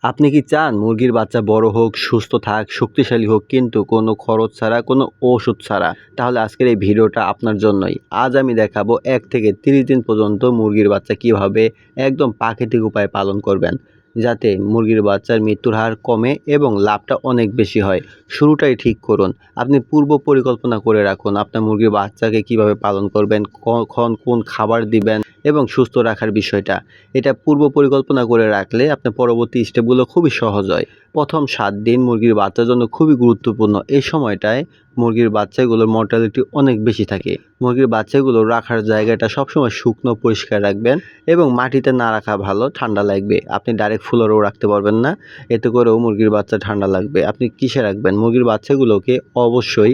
আপনি কি চান মুরগির বাচ্চা বড় হোক, সুস্থ থাক, শক্তিশালী হোক কিন্তু কোনো খরচ ছাড়া, কোনো ওষুধ ছাড়া? তাহলে আজকের এই ভিডিওটা আপনার জন্যই। আজ আমি দেখাবো ১ থেকে ৩০ দিন পর্যন্ত মুরগির বাচ্চা কিভাবে একদম প্রাকৃতিক উপায়ে পালন করবেন। যাতে মুরগির বাচ্চার মৃত্যুর হার কমে এবং লাভটা অনেক বেশি হয়। শুরুটাই ঠিক করুন। আপনি পূর্ব পরিকল্পনা করে রাখুন আপনার মুরগির বাচ্চাকে কিভাবে পালন করবেন, কখন কোন খাবার দিবেন এবং সুস্থ রাখার বিষয়টা। এটা পূর্ব পরিকল্পনা করে রাখলে আপনার পরবর্তী স্টেপগুলো খুবই সহজ হয়। প্রথম ৭ দিন মুরগির বাচ্চার জন্য খুবই গুরুত্বপূর্ণ। এই সময়টায় মুরগির বাচ্চাগুলোর মর্টালিটি অনেক বেশি থাকে। মুরগির বাচ্চাগুলো রাখার জায়গাটা সবসময় শুকনো পরিষ্কার রাখবেন এবং মাটিতে না রাখা ভালো, ঠান্ডা লাগবে। আপনি ডাইরেক্ট ফ্লোরেও রাখতে পারবেন না, এতে করেও মুরগির বাচ্চা ঠান্ডা লাগবে। আপনি কিসে রাখবেন? মুরগির বাচ্চাগুলোকে অবশ্যই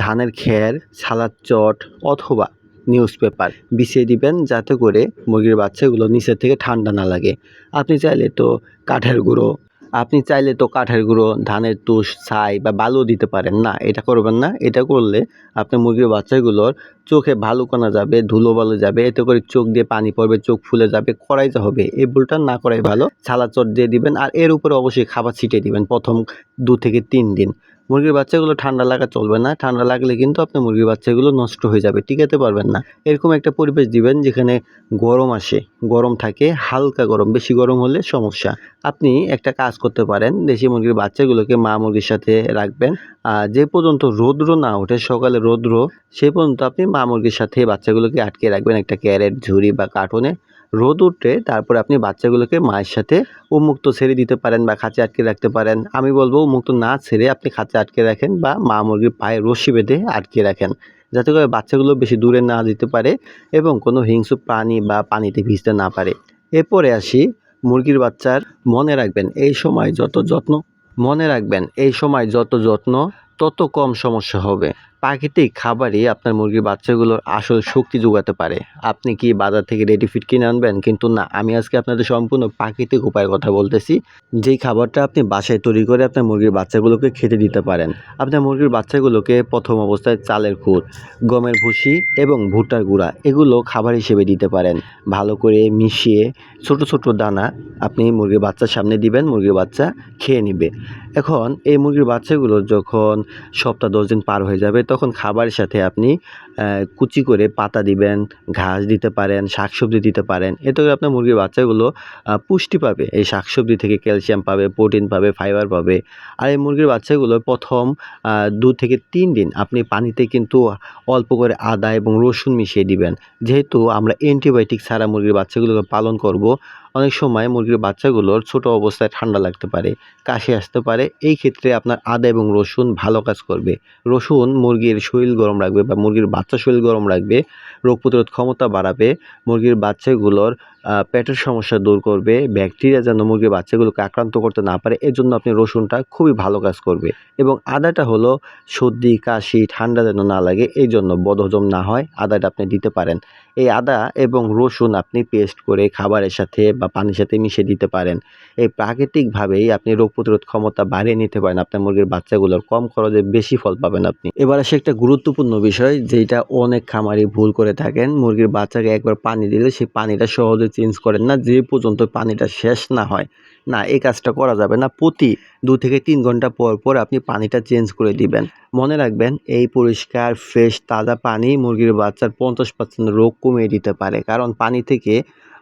ধানের খের, ছালার চট অথবা নিউজ পেপার বিছিয়ে দিবেন যাতে করে মুরগির বাচ্চাগুলো নিচের থেকে ঠান্ডা না লাগে। আপনি চাইলে তো কাঠের গুঁড়ো কাঠের গুঁড়ো, ধানের তুষ, ছাই বা বালুও দিতে পারেন। না, এটা করবেন না। এটা করলে আপনার মুরগির বাচ্চাগুলোর চোখে ভালুকণা যাবে, ধুলোবালু যাবে, এতে করে চোখ দিয়ে পানি পড়বে, চোখ ফুলে যাবে, করাইতে হবে। এই ভুলটা না করাই ভালো। ছালা চট দিয়ে দিবেন আর এর উপরে অবশ্যই খাবার ছিটিয়ে দিবেন প্রথম ২ থেকে ৩ দিন। মুরগির বাচ্চাগুলো ঠান্ডা লাগা চলবে না। ঠান্ডা লাগলে কিন্তু আপনার মুরগির বাচ্চাগুলো নষ্ট হয়ে যাবে, টিকাতে পারবেন না। এরকম একটা পরিবেশ দিবেন যেখানে গরম আসে, গরম থাকে, হালকা গরম, বেশি গরম হলে সমস্যা। আপনি একটা কাজ করতে পারেন, দেশি মুরগির বাচ্চাগুলোকে মা মুরগির সাথে রাখবেন। যে পর্যন্ত রৌদ্র না ওঠে, সকালে রৌদ্র, সে পর্যন্ত আপনি মা মুরগির সাথে বাচ্চাগুলোকে আটকে রাখবেন একটা ক্যারেট, ঝুড়ি বা কার্টুনে। রোদ উঠলে তারপরে আপনি বাচ্চাগুলোকে মায়ের সাথে উন্মুক্ত ছেড়ে দিতে পারেন বা খাঁচে আটকে রাখতে পারেন। আমি বলবো উন্মুক্ত না ছেড়ে আপনি খাঁচে আটকে রাখেন বা মা মুরগির পায়ে রশি বেঁধে আটকে রাখেন, যাতে করে বাচ্চাগুলো বেশি দূরে না যেতে পারে এবং কোনো হিংস্র প্রাণী বা পানিতে ভিজতে না পারে। এরপরে আসি মুরগির বাচ্চার। মনে রাখবেন এই সময় যত যত্ন তত কম সমস্যা হবে। প্রাকৃতিক খাবারই আপনার মুরগির বাচ্চাগুলোর আসল শক্তি যোগাতে পারে। আপনি কি বাজার থেকে রেডি ফিড কিনে আনবেন? কিন্তু না, আমি আজকে আপনাদের সম্পূর্ণ প্রাকৃতিক উপায়ের কথা বলতেছি, যেই খাবারটা আপনি বাসায় তৈরি করে আপনার মুরগির বাচ্চাগুলোকে খেতে দিতে পারেন। আপনার মুরগির বাচ্চাগুলোকে প্রথম অবস্থায় চালের খুদ, গমের ভুসি এবং ভুট্টার গুঁড়া এগুলো খাবার হিসেবে দিতে পারেন। ভালো করে মিশিয়ে ছোট ছোট দানা আপনি মুরগির বাচ্চার সামনে দিবেন, মুরগির বাচ্চা খেয়ে নিবে। এখন এই মুরগির বাচ্চাগুলো যখন সপ্তাহ ১০ দিন পার হয়ে যাবে তখন খাবারের সাথে আপনি কুচি করে পাতা দিবেন, ঘাস দিতে পারেন, শাকসবজি দিতে পারেন। এতে করে আপনার মুরগির বাচ্চাগুলো পুষ্টি পাবে। এই শাকসবজি থেকে ক্যালসিয়াম পাবে, প্রোটিন পাবে, ফাইবার পাবে। আর এই মুরগির বাচ্চাগুলো প্রথম ২ থেকে ৩ দিন আপনি পানিতে কিন্তু অল্প করে আদা এবং রসুন মিশিয়ে দিবেন। যেহেতু আমরা অ্যান্টিবায়োটিক ছাড়া মুরগির বাচ্চাগুলোকে পালন করব, অনেক সময় মুরগির বাচ্চাগুলোর ছোট অবস্থায় ঠান্ডা লাগতে পারে, কাশি আসতে পারে। এই ক্ষেত্রে আপনার আদা এবং রসুন ভালো কাজ করবে। রসুন মুরগির শরীর গরম রাখবে বা মুরগির বাচ্চার শরীর গরম রাখবে, রোগ প্রতিরোধ ক্ষমতা বাড়াবে, মুরগির বাচ্চাগুলোর পেটের সমস্যা দূর করবে, ব্যাকটেরিয়া যেন মুরগির বাচ্চাগুলোকে আক্রান্ত করতে না পারে এজন্য আপনি রসুনটা খুবই ভালো কাজ করবে। এবং আদাটা হলো সর্দি, কাশি, ঠান্ডা যেন না লাগে এই জন্য, বদহজম না হয়, আদাটা আপনি দিতে পারেন। এই আদা এবং রসুন আপনি পেস্ট করে খাবারের সাথে বা পানির সাথে মিশিয়ে দিতে পারেন। এই প্রাকৃতিকভাবেই আপনি রোগ প্রতিরোধ ক্ষমতা বাড়িয়ে নিতে পারেন আপনার মুরগির বাচ্চাগুলোর, কম খরচে বেশি ফল পাবেন আপনি। এবার আসে একটা গুরুত্বপূর্ণ বিষয় যেটা অনেক খামারি ভুল করে থাকেন। মুরগির বাচ্চাকে একবার পানি দিলে সেই পানিটা সহজে চেঞ্জ করেন না যে পর্যন্ত পানিটা শেষ না হয়। না, এই কাজটা করা যাবে না। প্রতি ২ থেকে ৩ ঘন্টা পর পর আপনি পানিটা চেঞ্জ করে দিবেন। মনে রাখবেন এই পরিষ্কার ফ্রেশ তাজা পানি মুরগির বাচ্চার ৫০% রোগ কমিয়ে দিতে পারে, কারণ পানি থেকে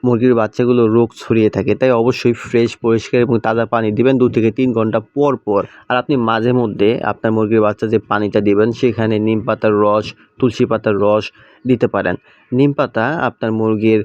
মুরগির বাচ্চাগুলো রোগ ছড়িয়ে থাকে। তাই অবশ্যই ফ্রেশ, পরিষ্কার এবং তাজা পানি দিবেন ২ থেকে ৩ ঘন্টা পর পর। আর আপনি মাঝে মধ্যে আপনার মুরগির বাচ্চা যে পানিটা দিবেন সেখানে নিম পাতার রস, তুলসী পাতার রস দিতে পারেন। নিম পাতা আপনার মুরগির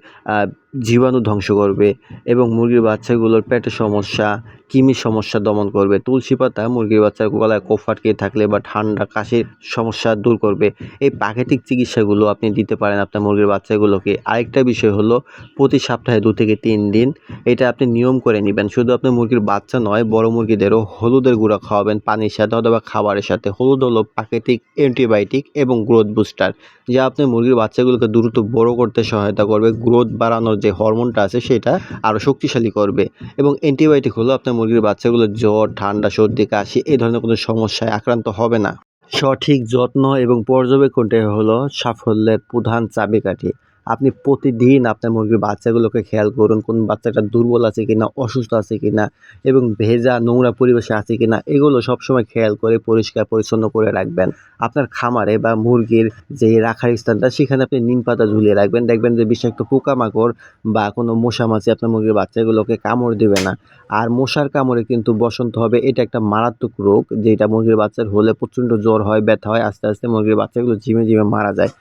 জীবাণু ধ্বংস করবে এবং মুরগির বাচ্চাগুলোর পেটের সমস্যা, কৃমির সমস্যা দমন করবে। তুলসী পাতা মুরগির বাচ্চার গলায় কোপ আটকে থাকলে বা ঠান্ডা কাশির সমস্যা দূর করবে। এই প্রাকৃতিক চিকিৎসাগুলো আপনি দিতে পারেন আপনার মুরগির বাচ্চাগুলোকে। আরেকটা বিষয় হলো প্রতি সপ্তাহে ২ থেকে ৩ দিন এটা আপনি নিয়ম করে নিবেন। শুধু আপনার মুরগির বাচ্চা নয়, বড় মুরগিদেরও হলুদের গুঁড়া খাওয়াবেন পানির সাথে অথবা খাবারের সাথে। হলুদ হলো প্রাকৃতিক অ্যান্টিবায়োটিক এবং গ্রোথ বুস্টার, যা আপনার মুরগির বাচ্চাগুলোকে দ্রুত বড় করতে সহায়তা করবে। গ্রোথ বাড়ানোর যে হরমোনটা আছে সেটা আরও শক্তিশালী করবে। এবং অ্যান্টিবায়োটিক হলো আপনার মুরগির বাচ্চাগুলোর জ্বর, ঠান্ডা, সর্দি, কাশি এই ধরনের কোনো সমস্যায় আক্রান্ত হবে না। সঠিক যত্ন এবং পর্যবেক্ষণটাই হলো সাফল্যের প্রধান চাবিকাঠি। আপনি প্রতিদিন আপনার মুরগির বাচ্চাগুলোকে খেয়াল করুন, কোন বাচ্চাটা দুর্বল আছে কিনা, অসুস্থ আছে কিনা এবং ভেজা নোংরা পরিবেশে আছে কিনা এগুলো সবসময় খেয়াল করে পরিষ্কার পরিচ্ছন্ন করে রাখবেন। আপনার খামারে বা মুরগির যে রাখার স্থানটা সেখানে আপনি নিম পাতা ঝুলিয়ে রাখবেন। দেখবেন যে বিষাক্ত পোকামাকড় বা কোনো মশা-মাছি আপনার মুরগির বাচ্চাগুলোকে কামড় দিবে না। আর মশার কামড়ে কিন্তু বসন্ত হবে, এটা একটা মারাত্মক রোগ যেটা মুরগির বাচ্চার হলে প্রচণ্ড জ্বর হয়, ব্যথা হয়, আস্তে আস্তে মুরগির বাচ্চাগুলো ঝিমে, ঝিমে মারা যায়।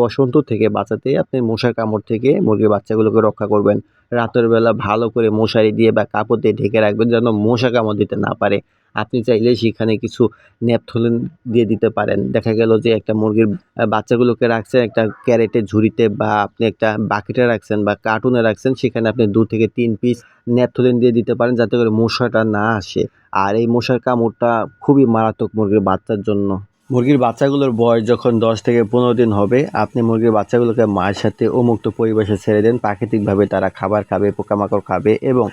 বসন্ত থেকে বাঁচাতে আপনি মশার কামড় থেকে মুরগির বাচ্চাগুলোকে রক্ষা করবেন। রাতের বেলা ভালো করে মশারি দিয়ে বা কাপড় দিয়ে ঢেকে রাখবেন যেন মশা কামড় দিতে না পারে। আপনি চাইলে সেখানে কিছু ন্যাপথলিন দিয়ে দিতে পারেন। দেখা গেল যে একটা মুরগির বাচ্চাগুলোকে রাখছেন একটা ক্যারেটের ঝুড়িতে বা আপনি একটা বাকেটে রাখছেন বা কার্টুনে রাখছেন, সেখানে আপনি 2 থেকে 3 পিস ন্যাপথলিন দিয়ে দিতে পারেন যাতে করে মশাটা না আসে। আর এই মশার কামড়টা খুবই মারাত্মক মুরগির বাচ্চার জন্য। মুরগির বাচ্চাগুলোর বয়স যখন 10 থেকে 15 দিন হবে, আপনি মুরগির বাচ্চাগুলোকে মায়ের সাথে উন্মুক্ত পরিবেশে ছেড়ে দেন। প্রাকৃতিকভাবে তারা খাবার খাবে, পোকামাকড় খাবে এবং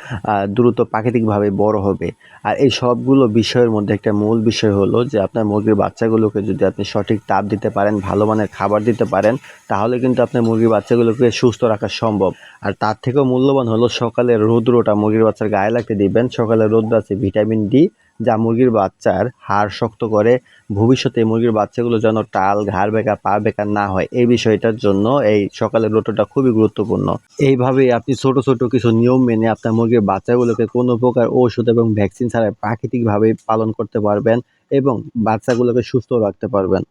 দ্রুত প্রাকৃতিকভাবে বড় হবে। আর এই সবগুলো বিষয়ের মধ্যে একটা মূল বিষয় হলো যে আপনার মুরগির বাচ্চাগুলোকে যদি আপনি সঠিক তাপ দিতে পারেন, ভালো মানের খাবার দিতে পারেন, তাহলে কিন্তু আপনার মুরগির বাচ্চাগুলোকে সুস্থ রাখা সম্ভব। আর তার থেকেও মূল্যবান হলো সকালের রৌদ্রটা মুরগির বাচ্চার গায়ে লাগতে দিবেন। সকালের রৌদ্র আছে ভিটামিন ডি, যা মুরগির বাচ্চার হাড় শক্ত করে। ভবিষ্যতে মুরগির বাচ্চাগুলো যেন টাল, ঘাড় বেঁকা, পা বেঁকা না হয়, এই বিষয়টার জন্য এই সকালের রৌদ্রটা খুবই গুরুত্বপূর্ণ। এইভাবেই আপনি ছোট, ছোট কিছু নিয়ম মেনে আপনার মুরগির বাচ্চাগুলোকে কোনো প্রকার ঔষধ এবং ভ্যাকসিন ছাড়াই প্রাকৃতিকভাবে পালন করতে পারবেন এবং বাচ্চাগুলোকে সুস্থ রাখতে পারবেন।